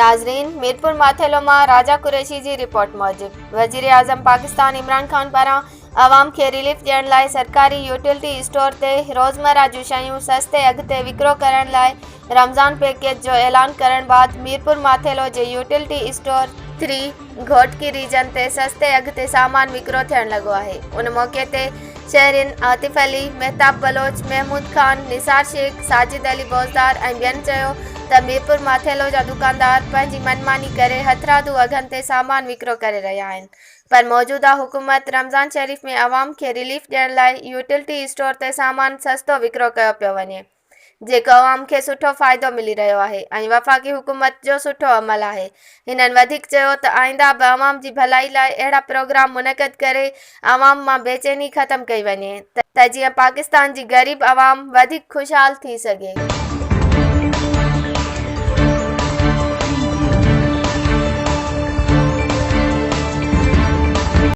नाज़रीन, मीरपुर माथेलो मां राजा कुरैशी जी रिपोर्ट मूजिब वज़ीर आज़म पाकिस्तान इमरान खान पारां आवाम खे रिलीफ ॾियण लाइ सरकारी यूटिलिटी स्टोर ते रोज़मर्रा जूं शयूं सस्ते अघ ते विकिरो करण लाइ रमज़ान पैकेज जो ऐलान करण बाद मीरपुर माथेलो जे यूटिलिटी स्टोर 3 घोटकी रीजन ते सस्ते अघ ते सामान विकिरो थियण लॻो आहे। उन मौक़े ते शहरिन आतिफ अली, मेहताब बलोच, महमूद खान, निसार शेख, साजिद अली बोज़दार ऐं ॿियनि चयो त मीरपुर माथेलो जा दुकानदार पंहिंजी मनमानी करे हथरादू अघनि ते सामान विकिरो करे रहिया आहिनि, पर मौजूदा हुकूमत रमज़ान शरीफ़ में आवाम खे रिलीफ ॾियण लाइ यूटिलिटी स्टोर ते सामान सस्तो विकिरो कयो पियो वञे, जेको आवाम खे सुठो फ़ाइदो मिली रहियो आहे ऐं वफ़ाक़ी हुकूमत जो सुठो अमल आहे। हिननि वधीक चयो त आईंदा बि आवाम जी भलाई लाइ अहिड़ा प्रोग्राम मुनक़िद करे आवाम मां बेचैनी ख़त्म कई वञे त जीअं पाकिस्तान जी ग़रीब आवाम वधीक खुशहाल थी सघे।